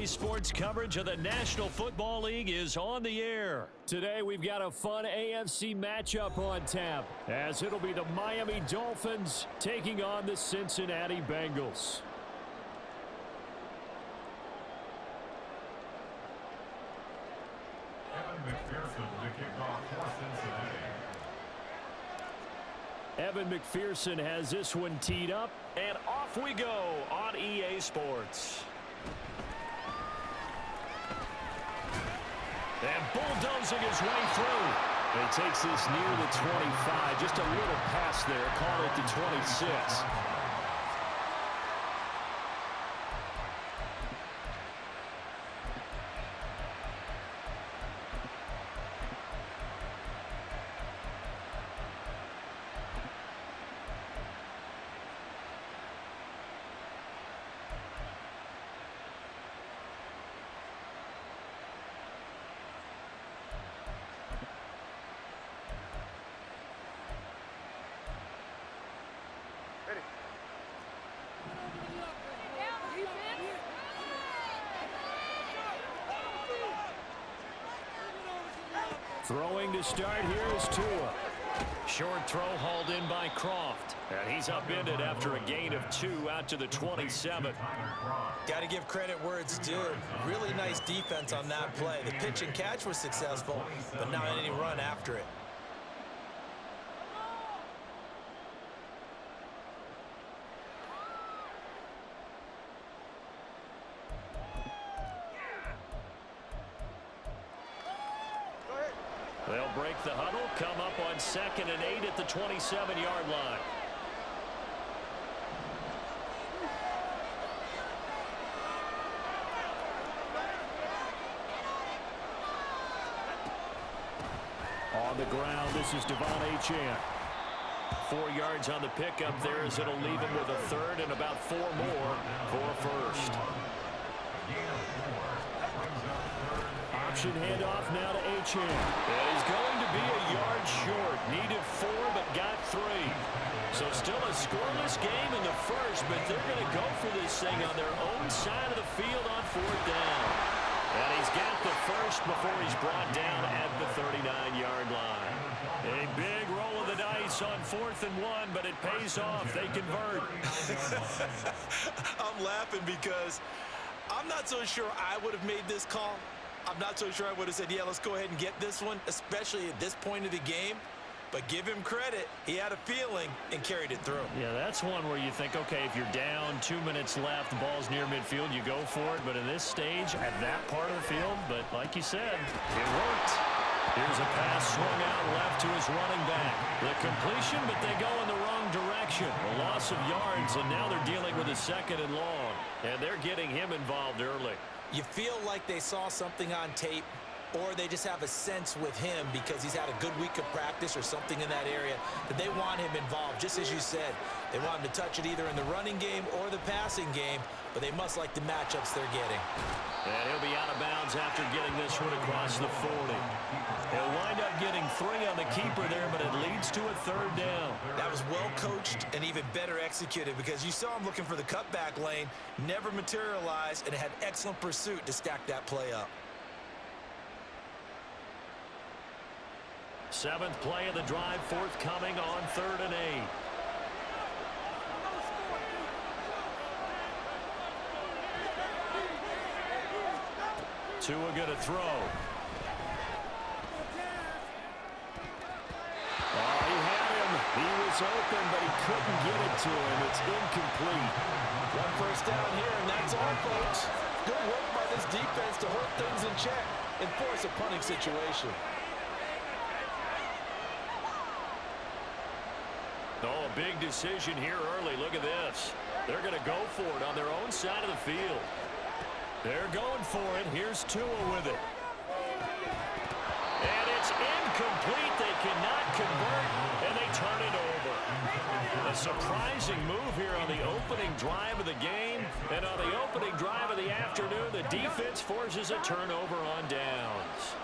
Sports coverage of the National Football League is on the air. Today we've got a fun AFC matchup on tap, as it'll be the Miami Dolphins taking on the Cincinnati Bengals. Evan McPherson has this one teed up, and off we go on EA Sports. And bulldozing his way through. He takes this near the 25. Just a little pass there. Call it the 26. Throwing to start here is Tua. Short throw hauled in by Croft. And he's upended after a gain of 2 out to the 27. Got to give credit where it's due. Really nice defense on that play. The pitch and catch was successful, but not any run after it. They'll break the huddle, come up on 2nd and 8 at the 27-yard line. On the ground, this is Devon Achane. 4 yards on the pickup there as it'll leave him with a third and about 4 more for a first. Option handoff now to Achane. And he's going to be a yard short. Needed 4 but got 3. So still a scoreless game in the first, but they're going to go for this thing on their own side of the field on 4th down. And he's got the first before he's brought down at the 39-yard line. A big roll of the dice on 4th and 1, but it pays off. They convert. I'm laughing because I'm not so sure I would have made this call. I'm not so sure I would have said, yeah, let's go ahead and get this one, especially at this point of the game. But give him credit. He had a feeling and carried it through. Yeah, that's one where you think, okay, if you're down, 2 minutes left, the ball's near midfield, you go for it. But in this stage, at that part of the field, but like you said, it worked. Here's a pass swung out left to his running back. The completion, but they go in the wrong direction. A loss of yards, and now they're dealing with a 2nd and long. And they're getting him involved early. You feel like they saw something on tape, or they just have a sense with him because he's had a good week of practice or something in that area that they want him involved. Just as you said, they want him to touch it either in the running game or the passing game, but they must like the matchups they're getting. And he'll be out of bounds after getting this one across the 40. He'll wind up getting 3 on the keeper there, but it leads to a 3rd down. That was well coached and even better executed because you saw him looking for the cutback lane, never materialized, and had excellent pursuit to stack that play up. 7th play of the drive, forthcoming on 3rd and 8. Tua going to throw. Oh, he had him. He was open, but he couldn't get it to him. It's incomplete. 1 first down here, and that's all, folks. Good work by this defense to hold things in check and force a punting situation. Oh, a big decision here early. Look at this. They're going to go for it on their own side of the field. They're going for it. Here's Tua with it. And it's incomplete. They cannot convert, and they turn it over. A surprising move here on the opening drive of the game. And on the opening drive of the afternoon, the defense forces a turnover on downs.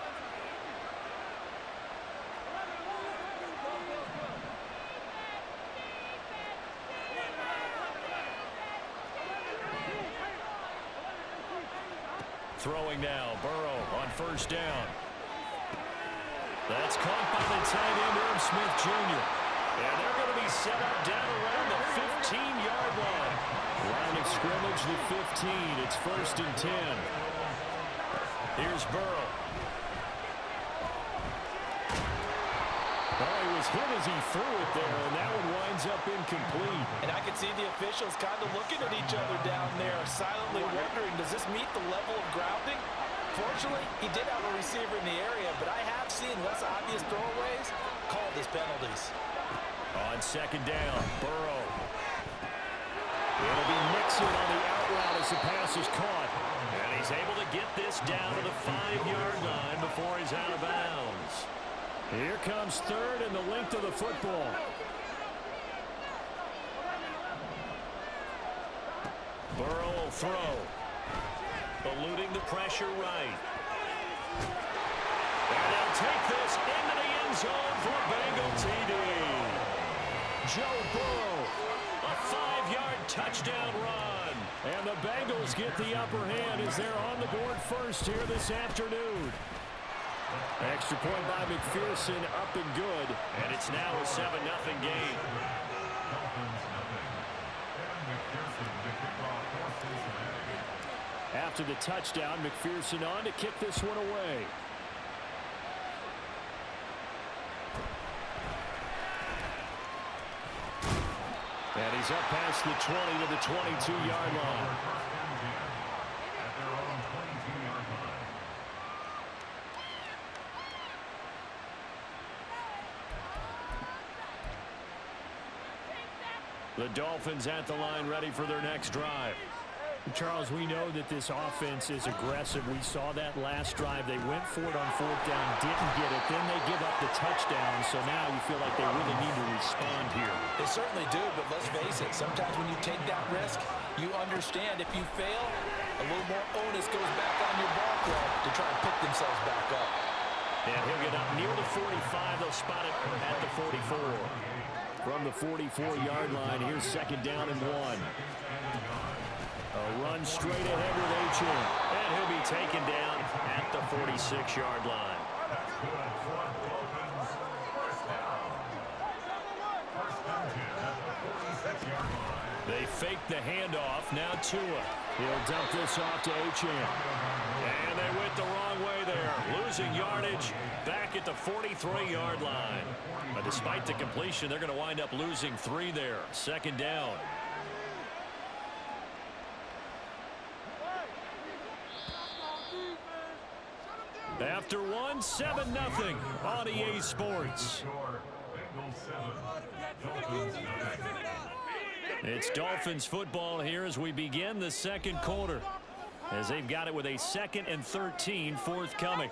Throwing now, Burrow on first down. That's caught by the tight end, Irv Smith Jr. And they're going to be set up down around the 15-yard line. Line of scrimmage, the 15. It's 1st and 10. Here's Burrow. Oh, he was hit as he threw it there, and that one winds up incomplete. And I can see the officials kind of looking at each other down there, silently wondering, does this meet the level of grounding? Fortunately, he did have a receiver in the area, but I have seen less obvious throwaways called as penalties. On second down, Burrow. It'll be Nixon on the out route as the pass is caught. And he's able to get this down to the 5-yard line before he's out of bounds. Here comes third and the length of the football. Burrow will throw. Eluding the pressure right. And they'll take this into the end zone for a Bengal TD. Joe Burrow, a 5-yard touchdown run. And the Bengals get the upper hand as they're on the board first here this afternoon. Extra point by McPherson, up and good. And it's now a 7-0 game. After the touchdown, McPherson on to kick this one away. And he's up past the 20 to the 22-yard line. The Dolphins at the line ready for their next drive. Charles, we know that this offense is aggressive. We saw that last drive. They went for it on 4th down, didn't get it. Then they give up the touchdown. So now you feel like they really need to respond here. They certainly do, but let's face it. Sometimes when you take that risk, you understand if you fail, a little more onus goes back on your ball club to try and pick themselves back up. And he'll get up near the 45. They'll spot it at the 44. From the 44-yard line, here's 2nd down and 1. A run straight ahead with H.M. And he'll be taken down at the 46-yard line. They fake the handoff. Now Tua. He'll dump this off to H.M. And they went the wrong way there. Losing yardage back at the 43-yard line. But despite the completion, they're going to wind up losing 3 there. 2nd down. After one, 7-0 on EA Sports. It's Dolphins football here as we begin the 2nd quarter, as they've got it with a 2nd and 13 forthcoming.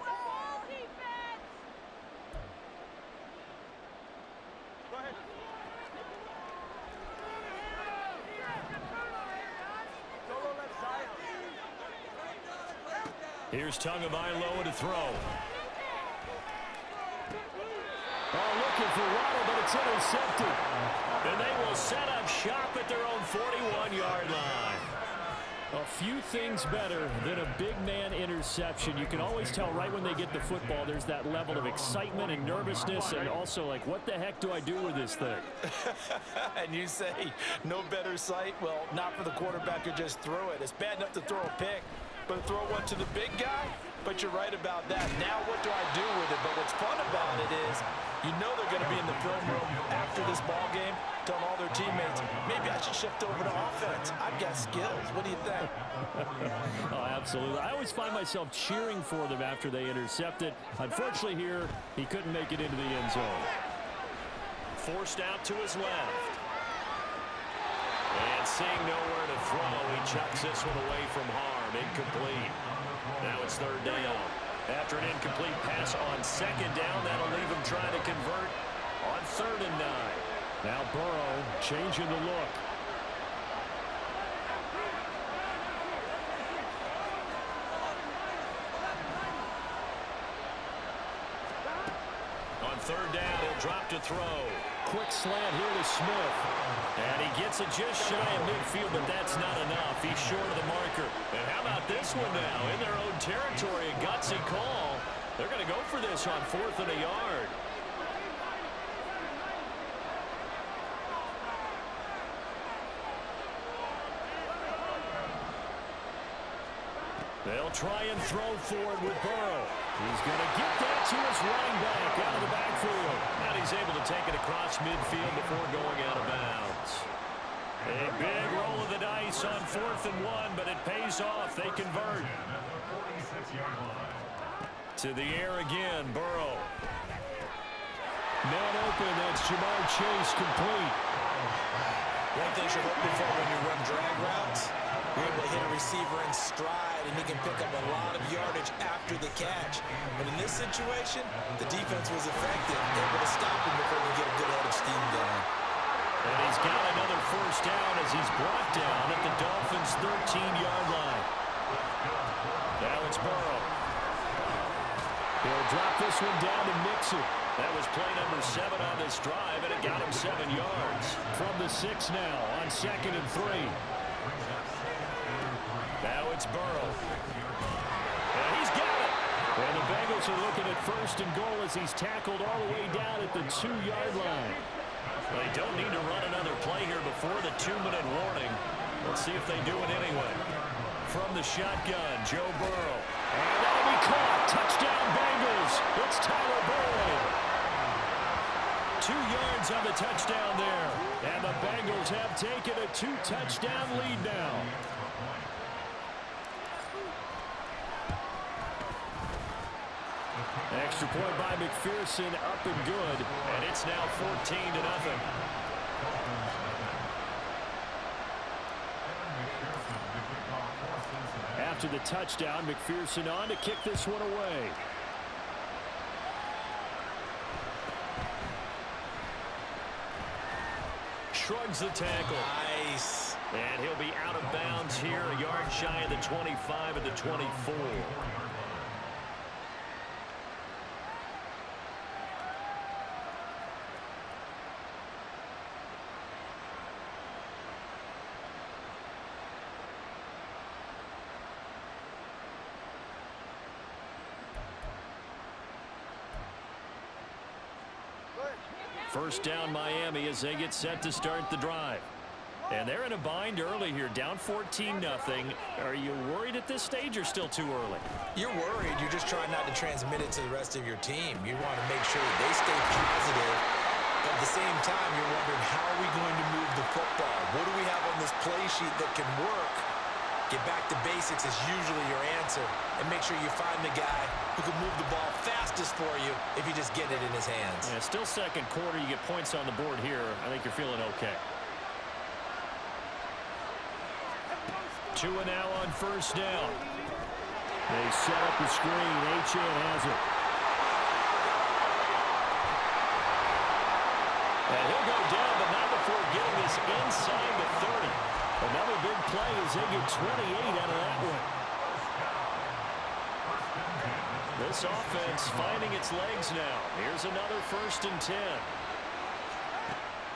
Here's Tagovailoa to throw. Oh, looking for Waddle, but it's intercepted. And they will set up shop at their own 41-yard line. A few things better than a big man interception. You can always tell right when they get the football, there's that level of excitement and nervousness, and also like, what the heck do I do with this thing? And you say, no better sight? Well, not for the quarterback who just threw it. It's bad enough to throw a pick, but throw one to the big guy? But you're right about that. Now what do I do with it? But what's fun about it is you know they're going to be in the film room after this ball game telling all their teammates, maybe I should shift over to offense. I've got skills. What do you think? Oh, absolutely. I always find myself cheering for them after they intercept it. Unfortunately here, he couldn't make it into the end zone. Forced out to his left. And seeing nowhere to throw, he chucks this one away from harm. Incomplete. Now it's 3rd down. After an incomplete pass on 2nd down, that'll leave him trying to convert on 3rd and 9. Now Burrow changing the look. On 3rd down, he'll drop to throw. Quick slant here to Smith. And he gets it just shy of midfield, but that's not enough. He's short of the marker. And how about this one now? In their own territory, a gutsy call. They're going to go for this on 4th and a yard. They'll try and throw forward with Burrow. He's going to get that to his running back out of the backfield. And he's able to take it across midfield before going out of bounds. A big roll of the dice on 4th and 1, but it pays off. They convert. To the air again, Burrow. Man open, that's Jamar Chase complete. One thing you're hoping for when you run drag routes, you're able to hit a receiver in stride, and he can pick up a lot of yardage after the catch. But in this situation, the defense was effective, able to stop him before he get a good head of steam going. And he's got another first down as he's brought down at the Dolphins' 13-yard line. Now it's Burrow. He'll drop this one down to Mixon. That was play number 7 on this drive, and it got him 7 yards. From the 6 now on 2nd and 3. Now it's Burrow. And he's got it. And the Bengals are looking at 1st and goal as he's tackled all the way down at the 2-yard line. They don't need to run another play here before the 2-minute warning. Let's see if they do it anyway. From the shotgun, Joe Burrow. And that'll be caught. Touchdown Bengals. It's Tyler Boyd. 2 yards on the touchdown there. And the Bengals have taken a 2-touchdown lead now. Extra point by McPherson, up and good. And it's now 14-0. After the touchdown, McPherson on to kick this one away. Shrugs the tackle. Nice. And he'll be out of bounds here, a yard shy of the 25 at the 24. First down Miami as they get set to start the drive. And they're in a bind early here, down 14-0. Are you worried at this stage or still too early? You're worried. You're just trying not to transmit it to the rest of your team. You want to make sure that they stay positive. But at the same time, you're wondering, how are we going to move the football? What do we have on this play sheet that can work? Get back to basics is usually your answer. And make sure you find the guy who can move the ball fastest for you if you just get it in his hands. Yeah, still second quarter. You get points on the board here. I think you're feeling okay. 2 now on first down. They set up the screen. Achane has it. And he'll go down, but not before getting this inside the 30. Another big play as they get 28 out of that one. This offense finding its legs now. Here's another 1st and 10.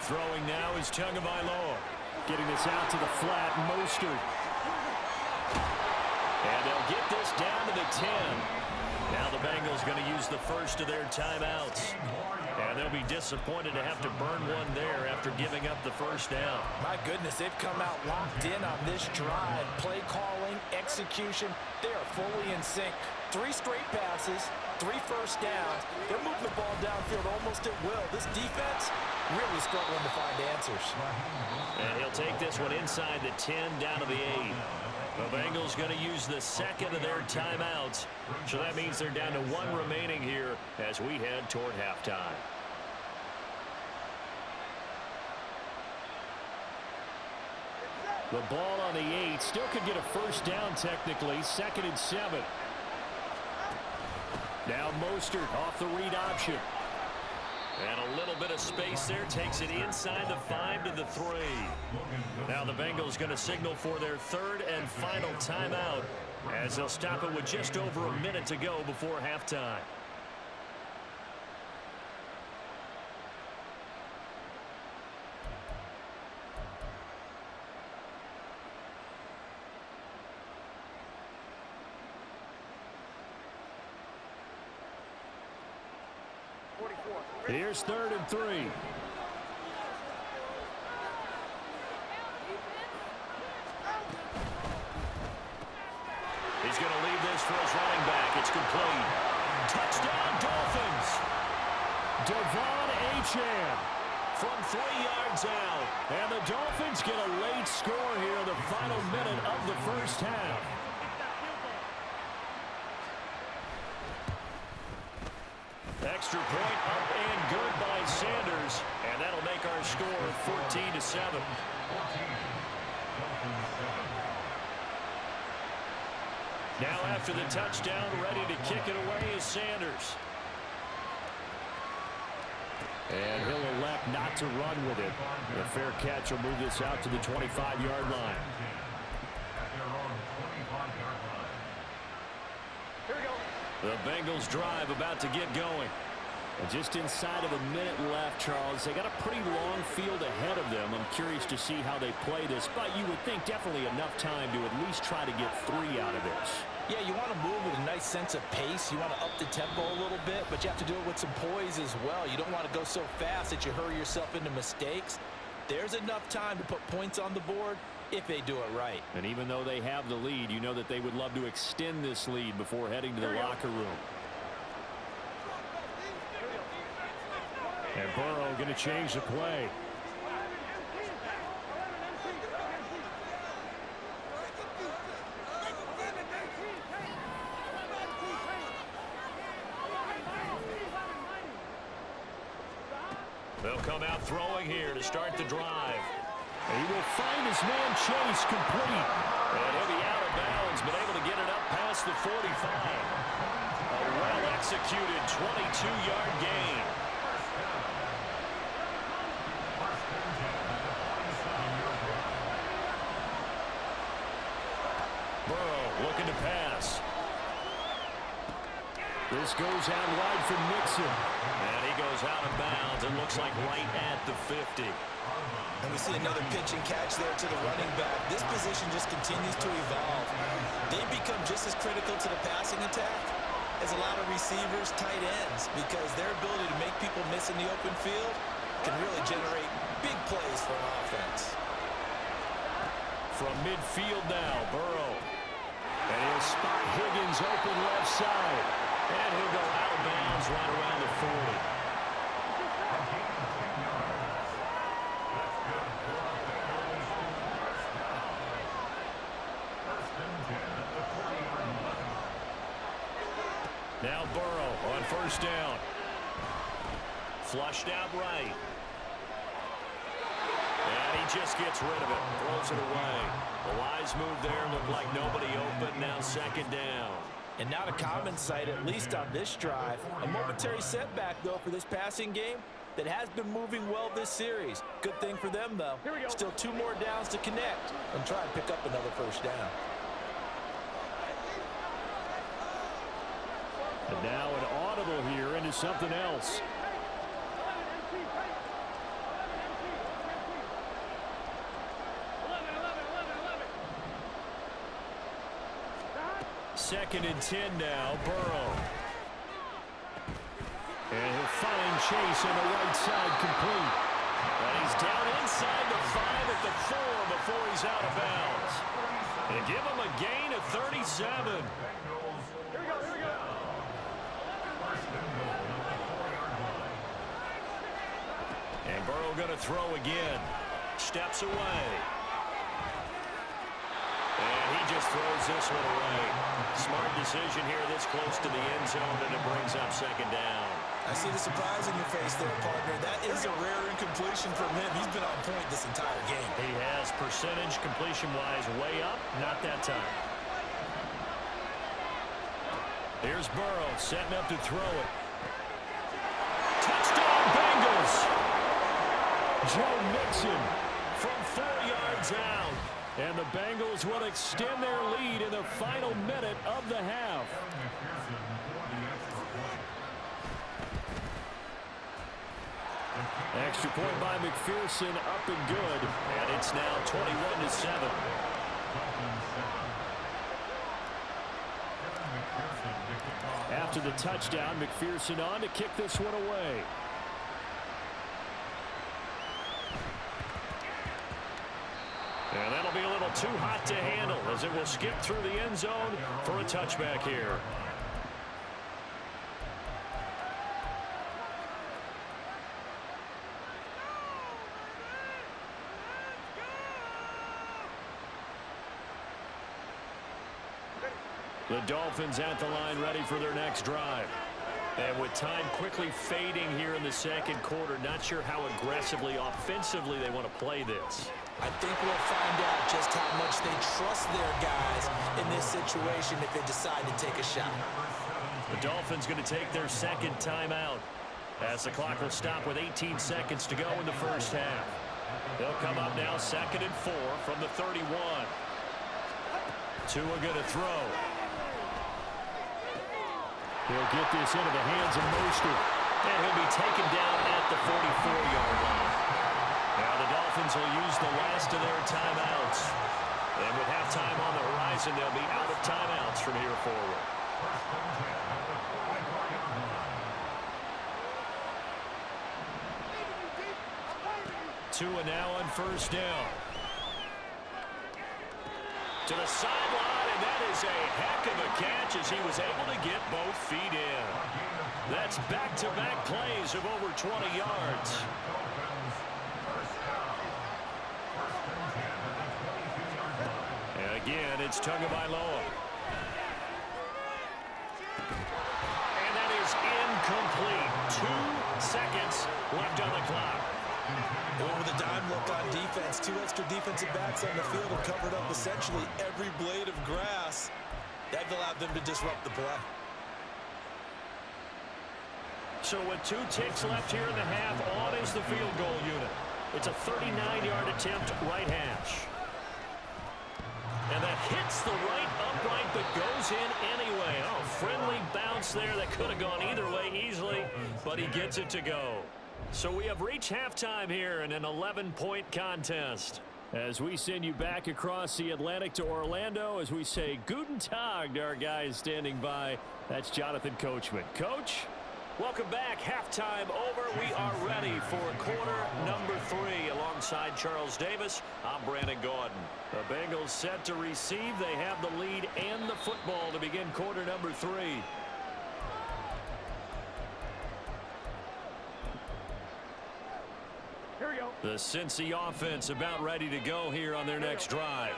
Throwing now is Tagovailoa. Getting this out to the flat, Mostert. And they'll get this down to the 10. Now the Bengals going to use the first of their timeouts. And they'll be disappointed to have to burn one there after giving up the first down. My goodness, they've come out locked in on this drive. Play calling, execution, they are fully in sync. 3 straight passes, 3 first downs. They're moving the ball downfield almost at will. This defense really struggling to find answers. And he'll take this one inside the 10 down to the 8. The Bengals going to use the second of their timeouts. So that means they're down to 1 remaining here as we head toward halftime. The ball on the 8. Still could get a first down technically. 2nd and 7. Now Mostert off the read option. And a little bit of space there. Takes it inside the 5 to the 3. Now the Bengals going to signal for their 3rd and final timeout as they'll stop it with just over a minute to go before halftime. Here's 3rd and 3. He's going to leave this for his running back. It's complete. Touchdown, Dolphins. Devon Achane from 3 yards out. And the Dolphins get a late score here in the final minute of the first half. Extra point up and good by Sanders. And that'll make our score 14-7. Now after the touchdown, ready to kick it away is Sanders. And he'll elect not to run with it. A fair catch will move this out to the 25-yard line. The Bengals drive about to get going. And just inside of a minute left, Charles. They got a pretty long field ahead of them. I'm curious to see how they play this, but you would think definitely enough time to at least try to get 3 out of this. Yeah, you want to move with a nice sense of pace. You want to up the tempo a little bit, but you have to do it with some poise as well. You don't want to go so fast that you hurry yourself into mistakes. There's enough time to put points on the board if they do it right. And even though they have the lead, you know that they would love to extend this lead before heading to the locker room. And Burrow going to change the play. They'll come out throwing here to start the drive. And he will find his man Chase complete. And he'll be out of bounds, but able to get it up past the 45. A well-executed 22-yard gain. Burrow looking to pass. This goes out wide for Mixon. And he goes out of bounds. It looks like right at the 50. And we see another pitch and catch there to the running back. This position just continues to evolve. They become just as critical to the passing attack as a lot of receivers, tight ends, because their ability to make people miss in the open field can really generate big plays for an offense. From midfield now, Burrow. And he'll spot Higgins open left side. And he'll go out of bounds right around the 40. Now Burrow on first down. Flushed out right. And he just gets rid of it. Throws it away. The wise move there. Looked like nobody open. Now 2nd down. And not a common sight, at least on this drive. A momentary setback, though, for this passing game that has been moving well this series. Good thing for them, though. Still 2 more downs to connect and try and pick up another first down. And now an audible here into something else. Second and 10 now, Burrow. And he'll find Chase on the right side complete. And he's down inside the 5 at the 4 before he's out of bounds. And give him a gain of 37. And Burrow going to throw again. Steps away. And he just throws this one away. Smart decision here this close to the end zone, and it brings up 2nd down. I see the surprise in your face there, partner. That is a rare incompletion from him. He's been on point this entire game. He has percentage completion-wise way up. Not that time. Here's Burrow setting up to throw it. Touchdown, Bengals! Joe Mixon from 4 yards out. And the Bengals will extend their lead in the final minute of the half. Extra point by McPherson, up and good. And it's now 21-7. after the touchdown. McPherson on to kick this one away. And that'll be a little too hot to handle as it will skip through the end zone for a touchback here. The Dolphins at the line ready for their next drive. And with time quickly fading here in the second quarter, not sure how aggressively, offensively they want to play this. I think we'll find out just how much they trust their guys in this situation if they decide to take a shot. The Dolphins going to take their second timeout as the clock will stop with 18 seconds to go in the first half. They'll come up now 2nd and 4 from the 31. Tua going to throw. He'll get this into the hands of Mostert. And he'll be taken down at the 44-yard line. Now the Dolphins will use the last of their timeouts. And with halftime on the horizon, they'll be out of timeouts from here forward. Tua now on first down. To the sideline, and that is a heck of a catch as he was able to get both feet in. That's back-to-back plays of over 20 yards. And again, it's Tagovailoa. And that is incomplete. 2 seconds left on the clock. With a dime look on defense, 2 extra defensive backs on the field have covered up essentially every blade of grass. That allowed them to disrupt the play. So with 2 ticks left here in the half, on is the field goal unit. It's a 39-yard attempt, right hash. And that hits the right upright but goes in anyway. Oh, friendly bounce there that could have gone either way easily, but he gets it to go. So we have reached halftime here in an 11-point contest. As we send you back across the Atlantic to Orlando, as we say Guten Tag to our guys standing by. That's Jonathan Coachman. Coach, welcome back. Halftime over. We are ready for quarter number 3. Alongside Charles Davis, I'm Brandon Gaudin. The Bengals set to receive. They have the lead and the football to begin quarter number 3. The Cincy offense about ready to go here on their next drive.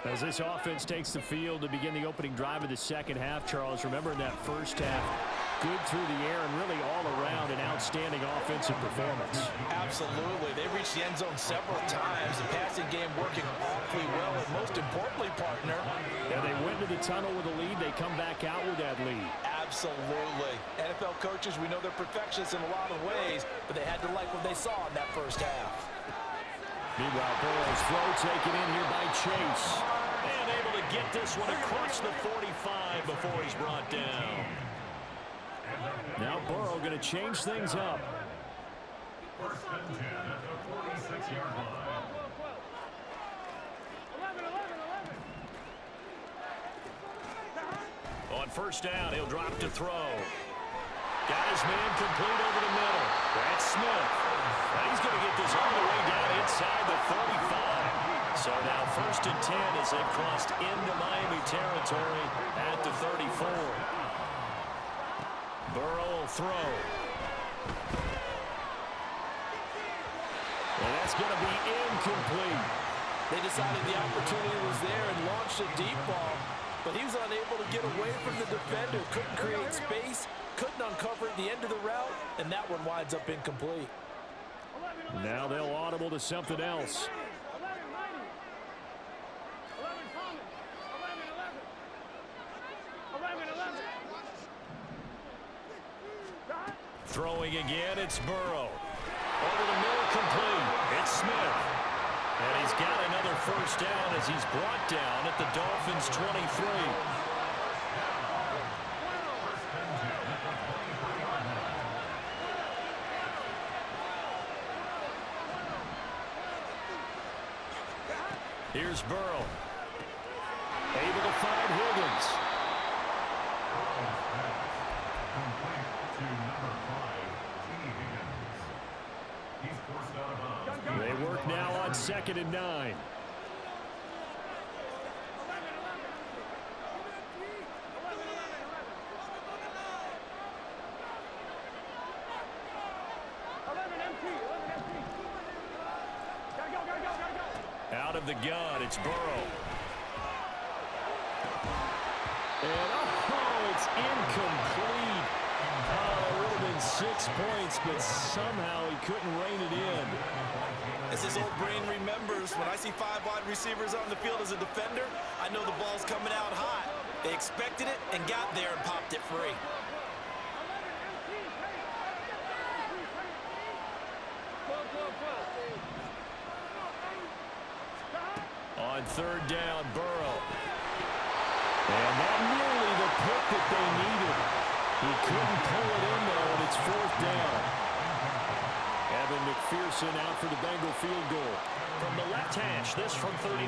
As this offense takes the field to begin the opening drive of the second half, Charles, remember in that first half, good through the air and really all around an outstanding offensive performance. Absolutely. They reached the end zone several times. The passing game working awfully well, and most importantly, partner. Yeah, they went to the tunnel with a lead. They come back out with that lead. Absolutely. NFL coaches, we know they're perfectionists in a lot of ways, but they had to like what they saw in that first half. Meanwhile, Burrow's throw taken in here by Chase. And able to get this one across the 45 before he's brought down. Now Burrow going to change things up. First and 10 at the 46-yard line. 11. On first down, he'll drop to throw. Got his man complete over the middle. That's Smith. He's going to get this all the way down inside the 45. So now first and 10 as they've crossed into Miami territory at the 34. Burrow will throw. And that's going to be incomplete. They decided the opportunity was there and launched a deep ball, but he was unable to get away from the defender, couldn't create space, couldn't uncover the end of the route, and that one winds up incomplete. Now they'll audible to something else. Throwing again, it's Burrow. Over the middle, complete. It's Smith. And he's got another first down as he's brought down at the Dolphins' 23. Here's Burrow. Able to find Higgins. on 2nd and 9. Out of the gun, it's Burrow. And, oh, it's incomplete. Oh, it would have been 6 points, but somehow he couldn't rein it in. As his old brain remembers, when I see 5 wide receivers on the field as a defender, I know the ball's coming out hot. They expected it and got there and popped it free. On 3rd down, Burrow. And that nearly the pick that they needed. He couldn't pull it in, though, and it's 4th down. Evan McPherson out for the Bengal field goal. From the left hash, this from 39.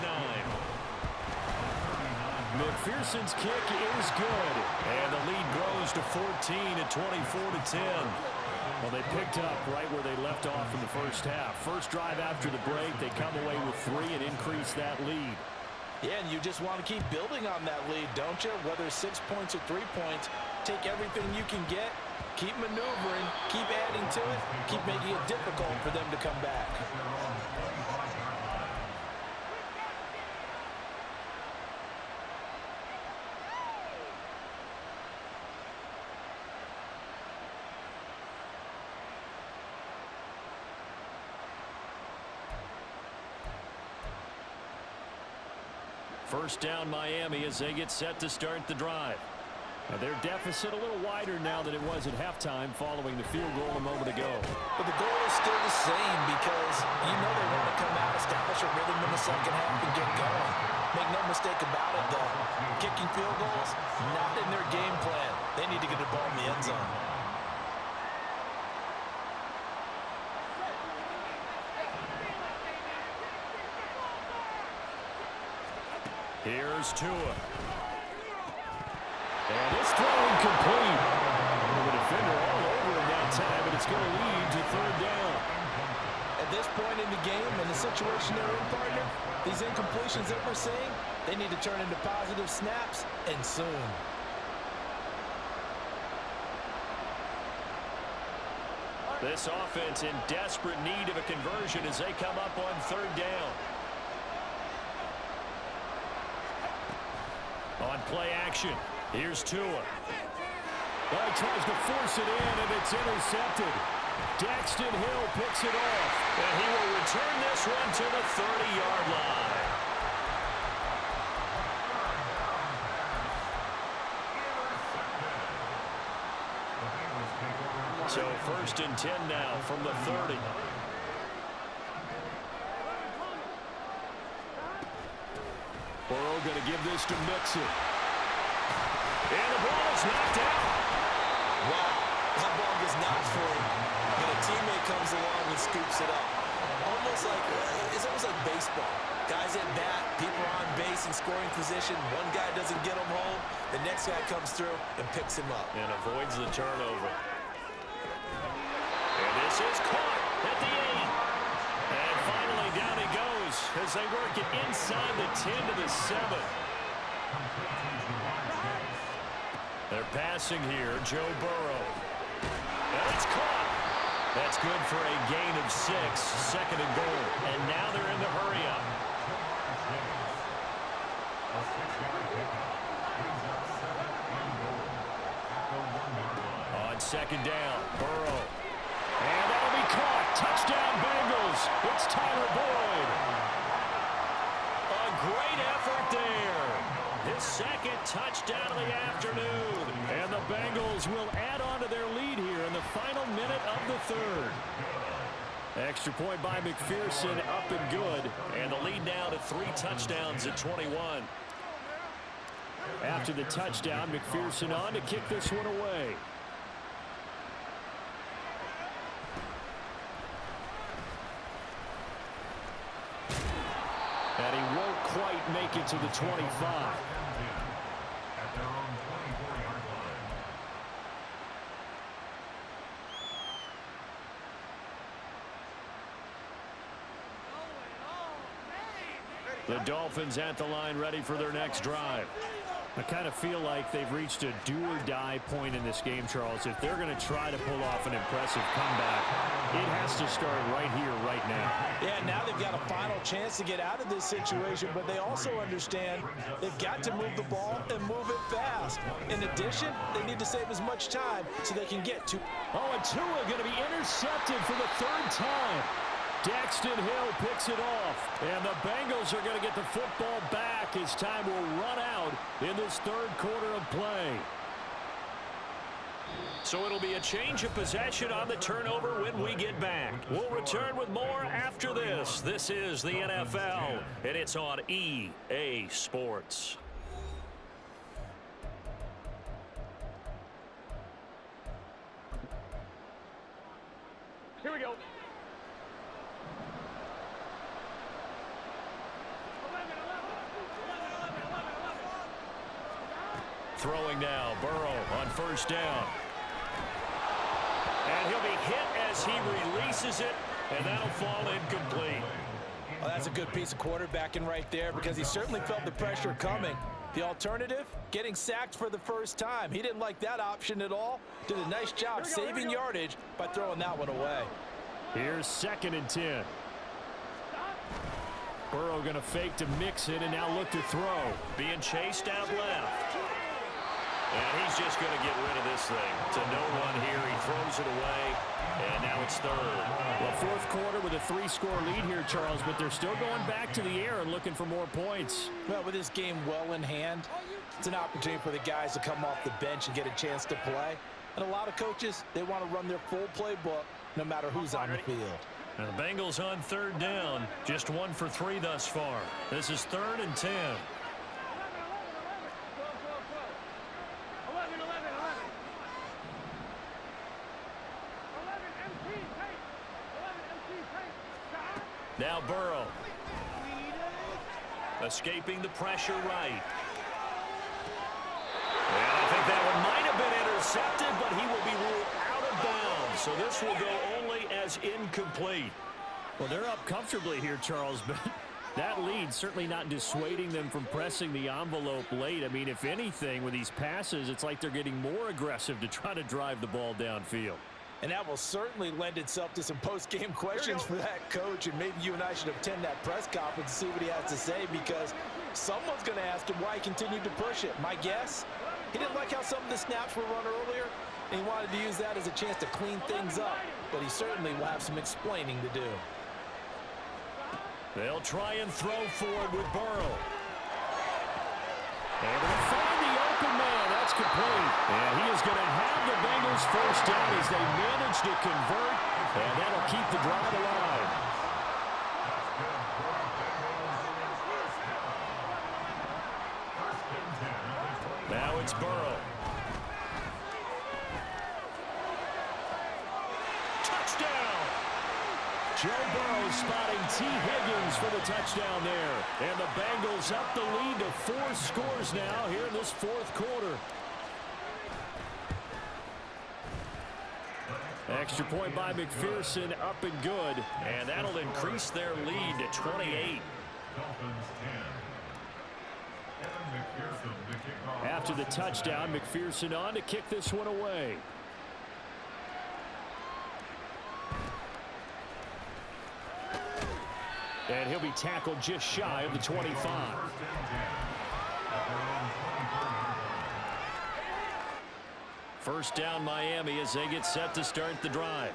McPherson's kick is good. And the lead grows to 14 at 24-10. Well, they picked up right where they left off in the first half. First drive after the break, they come away with 3 and increase that lead. Yeah, and you just want to keep building on that lead, don't you? Whether 6 points or 3 points, take everything you can get, keep maneuvering, keep adding to it, keep making it difficult for them to come back. First down Miami as they get set to start the drive. Now their deficit a little wider now than it was at halftime following the field goal a moment ago. But the goal is still the same because you know they want to come out, establish a rhythm in the second half and get going. Make no mistake about it, though. Kicking field goals, not in their game plan. They need to get the ball in the end zone. Here's Tua. And this throw incomplete. The defender all over him that time, but it's going to lead to 3rd down. At this point in the game and the situation they're in, partner, these incompletions that we're seeing, they need to turn into positive snaps, and soon. This offense in desperate need of a conversion as they come up on 3rd down. On play action, here's Tua. Well, he tries to force it in, and it's intercepted. Daxton Hill picks it off, and he will return this one to the 30-yard line. So 1st and 10 now from the 30. Burrow going to give this to Mixon. And the ball is knocked out. Wow, that ball was not for him, but a teammate comes along and scoops it up. It's almost like baseball. Guys at bat, people are on base in scoring position. One guy doesn't get him home, the next guy comes through and picks him up. And avoids the turnover. And this is caught at the 8. And finally down he goes as they work it inside the 10 to the 7. They're passing here, Joe Burrow. And it's caught. That's good for a gain of 6, 2nd and goal. And now they're in the hurry up. On 2nd down, Burrow. And that'll be caught. Touchdown, Bengals. It's Tyler Boyd. A great effort there. His 2nd touchdown of the afternoon. And the Bengals will add on to their lead here in the final minute of the 3rd. Extra point by McPherson, up and good. And the lead now to 3 touchdowns at 21. After the touchdown, McPherson on to kick this one away. And he won't quite make it to the 25. The Dolphins at the line ready for their next drive. I kind of feel like they've reached a do-or-die point in this game, Charles. If they're going to try to pull off an impressive comeback, it has to start right here, right now. Yeah, now they've got a final chance to get out of this situation, but they also understand they've got to move the ball and move it fast. In addition, they need to save as much time so they can get to... Oh, and Tua going to be intercepted for the third time. Daxton Hill picks it off, and the Bengals are going to get the football back as time will run out in this third quarter of play. So it'll be a change of possession on the turnover when we get back. We'll return with more after this. This is the NFL, and it's on EA Sports. Here we go. Throwing now, Burrow on first down. And he'll be hit as he releases it, and that'll fall incomplete. Well, that's a good piece of quarterbacking right there because he certainly felt the pressure coming. The alternative, getting sacked for the first time. He didn't like that option at all. Did a nice job saving yardage by throwing that one away. Here's 2nd and 10. Burrow going to fake to mix it and now look to throw. Being chased out left. And he's just going to get rid of this thing. To no one here. He throws it away. And now it's third. Well, fourth quarter with a 3-score lead here, Charles, but they're still going back to the air and looking for more points. Well, with this game well in hand, it's an opportunity for the guys to come off the bench and get a chance to play. And a lot of coaches, they want to run their full playbook no matter who's on the field. And the Bengals on third down. Just 1 for 3 thus far. This is 3rd and 10. Now Burrow. Escaping the pressure right. And I think that one might have been intercepted, but he will be ruled out of bounds. So this will go only as incomplete. Well, they're up comfortably here, Charles, but that lead certainly not dissuading them from pressing the envelope late. I mean, if anything, with these passes, it's like they're getting more aggressive to try to drive the ball downfield. And that will certainly lend itself to some post-game questions for that coach. And maybe you and I should attend that press conference and see what he has to say, because someone's going to ask him why he continued to push it. My guess, he didn't like how some of the snaps were run earlier, and he wanted to use that as a chance to clean things up. But he certainly will have some explaining to do. They'll try and throw forward with Burrow. Able to find the open man. That's complete. And he is going to have the Bengals first down as they manage to convert. And that'll keep the drive alive. Now it's Burrow. Touchdown! Joe Burrow spotting T. Higgins for the touchdown there. And the Bengals up the lead to 4 scores now here in this fourth quarter. Extra point by McPherson, up and good. And that'll increase their lead to 28. After the touchdown, McPherson on to kick this one away. And he'll be tackled just shy of the 25. First down Miami as they get set to start the drive.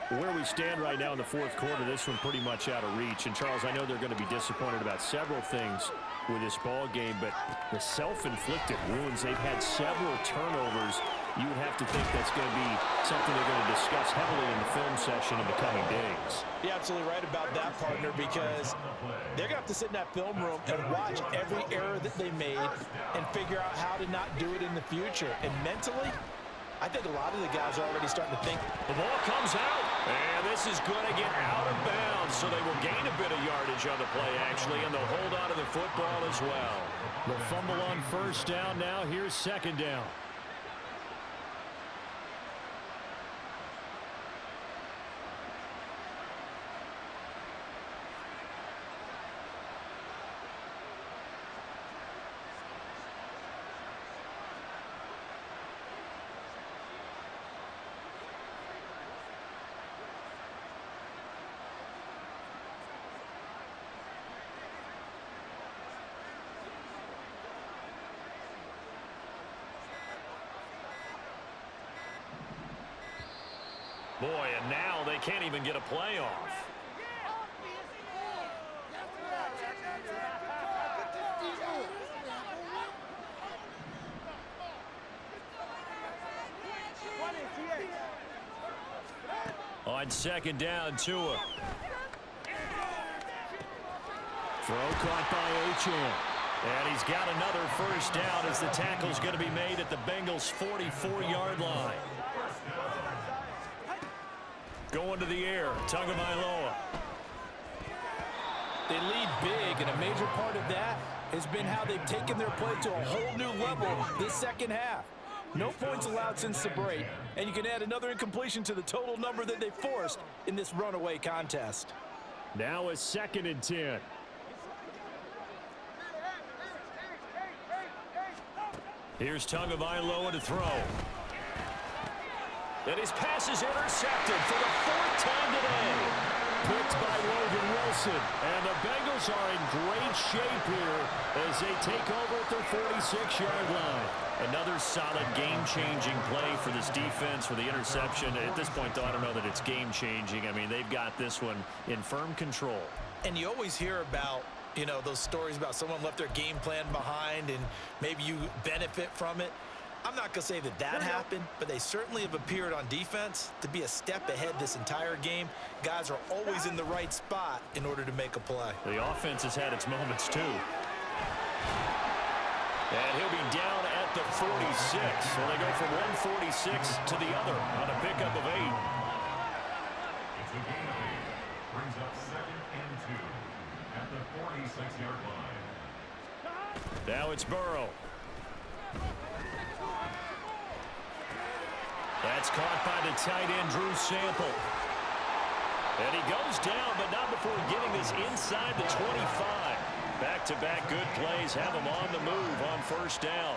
Where we stand right now in the fourth quarter, this one pretty much out of reach. And, Charles, I know they're going to be disappointed about several things with this ball game, but the self-inflicted wounds, they've had several turnovers. You would have to think that's going to be something they're going to discuss heavily in the film session in the coming days. You're absolutely right about that, partner, because they're going to have to sit in that film room and watch every error that they made and figure out how to not do it in the future. And mentally, I think a lot of the guys are already starting to think. The ball comes out, and this is going to get out of bounds, so they will gain a bit of yardage on the play, actually, and they'll hold on to the football as well. The fumble on first down now. Here's second down. Boy, and now they can't even get a play off. On second down, Tua. Throw caught by Achane. And he's got another first down as the tackle's going to be made at the Bengals' 44-yard line. Going to the air, Tagovailoa. They lead big, and a major part of that has been how they've taken their play to a whole new level this second half. No points allowed since the break, and you can add another incompletion to the total number that they forced in this runaway contest. Now a 2nd and 10. Here's Tagovailoa to throw. And his pass is intercepted for the 4th time today. Picked by Logan Wilson. And the Bengals are in great shape here as they take over at their 46-yard line. Another solid game-changing play for this defense for the interception. At this point, though, I don't know that it's game-changing. I mean, they've got this one in firm control. And you always hear about, you know, those stories about someone left their game plan behind and maybe you benefit from it. I'm not going to say that that happened, but they certainly have appeared on defense to be a step ahead this entire game. Guys are always in the right spot in order to make a play. The offense has had its moments, too. And he'll be down at the 46. So they go from 146 to the other on a pickup of 8. It's a gain of 8. Brings up 2nd and 2 at the 46-yard line. Now it's Burrow. That's caught by the tight end, Drew Sample. And he goes down, but not before getting this inside the 25. Back-to-back good plays have him on the move on first down.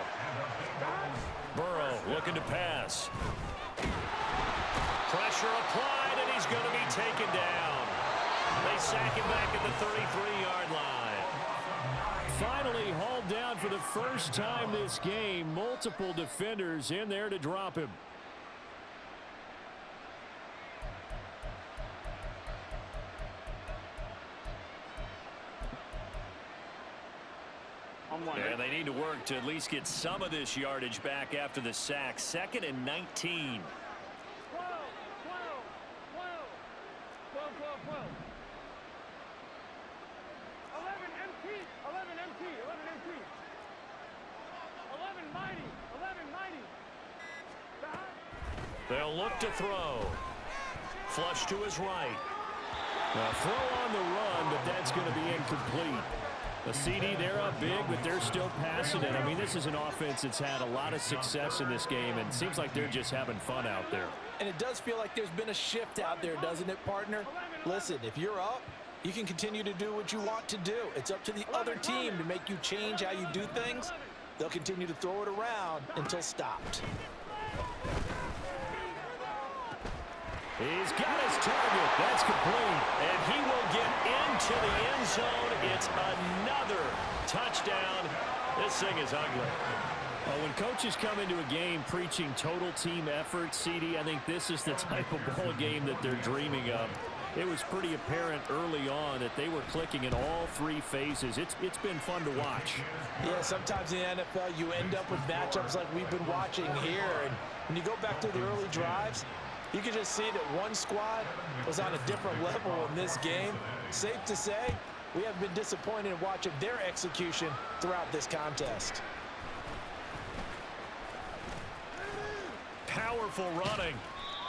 Burrow looking to pass. Pressure applied, and he's going to be taken down. They sack him back at the 33-yard line. Finally hauled down for the first time this game. Multiple defenders in there to drop him. And they need to work to at least get some of this yardage back after the sack. 2nd and 19. 12. 11 MT. 11 MT. 11 MT. 11 mighty. 11 mighty. They'll look to throw. Flush to his right. Now throw on the run, but that's going to be incomplete. The CD, they're up big, but they're still passing it. I mean, this is an offense that's had a lot of success in this game, and it seems like they're just having fun out there. And it does feel like there's been a shift out there, doesn't it, partner? Listen, if you're up, you can continue to do what you want to do. It's up to the other team to make you change how you do things. They'll continue to throw it around until stopped. He's got his target. That's complete. And he will get into the end zone. It's another touchdown. This thing is ugly. Well, when coaches come into a game preaching total team effort, CD, I think this is the type of ball game that they're dreaming of. It was pretty apparent early on that they were clicking in all 3 phases. It's been fun to watch. Yeah, sometimes in the NFL you end up with matchups like we've been watching here. And when you go back to the early drives, you can just see that one squad was on a different level in this game. Safe to say, we have been disappointed in watching their execution throughout this contest. Powerful running.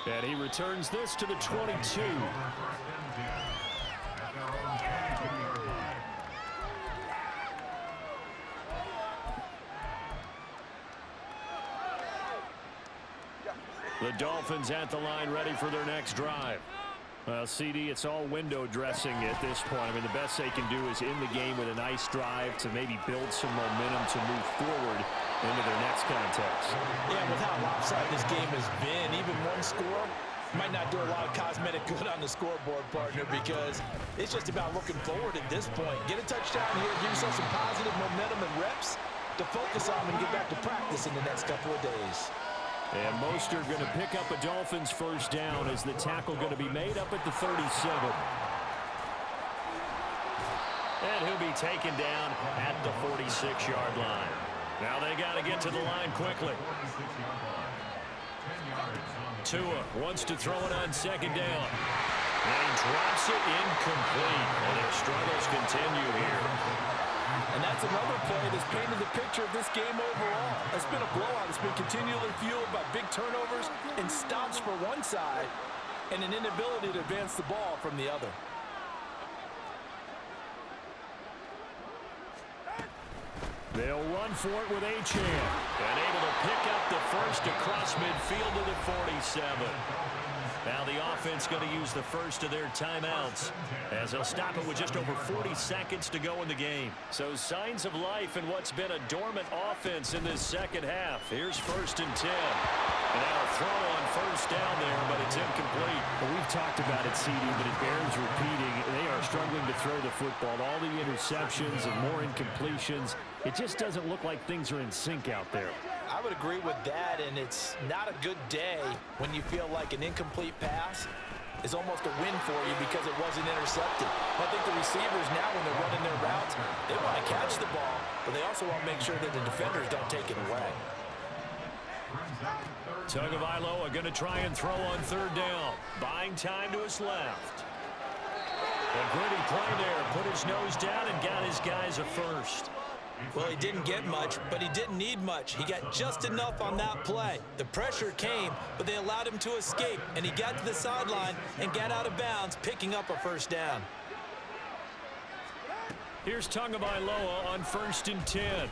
And he returns this to the 22. The Dolphins at the line ready for their next drive. Well, CD, it's all window dressing at this point. I mean, the best they can do is in the game with a nice drive to maybe build some momentum to move forward into their next contest. Yeah, with how lopsided this game has been, even one score might not do a lot of cosmetic good on the scoreboard, partner, because it's just about looking forward at this point. Get a touchdown here, give yourself some positive momentum and reps to focus on and get back to practice in the next couple of days. And Mostert going to pick up a Dolphins first down as the tackle going to be made up at the 37. And he'll be taken down at the 46-yard line. Now they got to get to the line quickly. Tua wants to throw it on second down. And he drops it incomplete. And their struggles continue here. And that's another play that's painted the picture of this game overall. It's been a blowout. It's been continually fueled by big turnovers and stops for one side and an inability to advance the ball from the other. They'll run for it with Achane. And able to pick up the first across midfield to the 47. Now the offense going to use the first of their timeouts as they'll stop it with just over 40 seconds to go in the game. So signs of life in what's been a dormant offense in this second half. Here's 1st and 10. And now a throw on first down there, but it's incomplete. Well, we've talked about it, CD, but it bears repeating. They are struggling to throw the football. All the interceptions and more incompletions. It just doesn't look like things are in sync out there. I would agree with that, and it's not a good day when you feel like an incomplete pass is almost a win for you because it wasn't intercepted. I think the receivers now, when they're running their routes, they want to catch the ball, but they also want to make sure that the defenders don't take it away. Tagovailoa going to try and throw on third down. Buying time to his left. A gritty play there. Put his nose down and got his guys a first. Well, he didn't get much, but he didn't need much. He got just enough on that play. The pressure came, but they allowed him to escape, and he got to the sideline and got out of bounds, picking up a first down. Here's Tagovailoa on 1st and 10.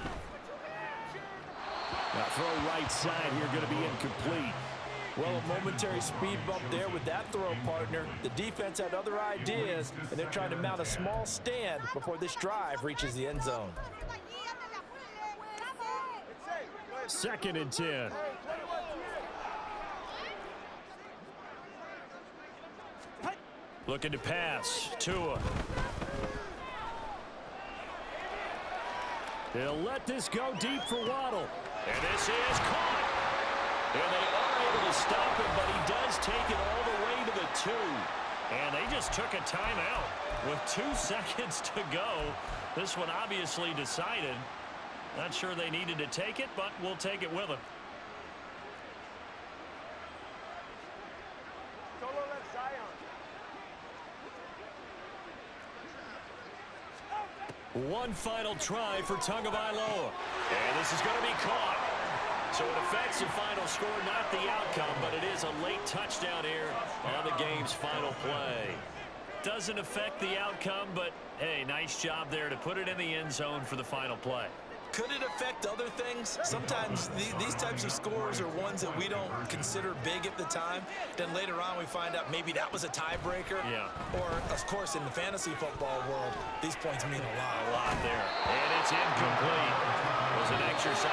Now throw right side here going to be incomplete. Well, a momentary speed bump there with that throw, partner. The defense had other ideas, and they're trying to mount a small stand before this drive reaches the end zone. 2nd and 10. Looking to pass. Tua. They'll let this go deep for Waddle. And this is caught. And they are able to stop him, but he does take it all the way to the 2. And they just took a timeout with 2 seconds to go. This one obviously decided. Not sure they needed to take it, but we'll take it with them. One final try for Tagovailoa. And this is going to be caught. So it affects the final score, not the outcome, but it is a late touchdown here on the game's final play. Doesn't affect the outcome, but hey, nice job there to put it in the end zone for the final play. Could it affect other things? Sometimes these types of scores are ones that we don't consider big at the time. Then later on we find out maybe that was a tiebreaker. Yeah. Or, of course, in the fantasy football world, these points mean a lot. A lot there. And it's incomplete. It was an exercise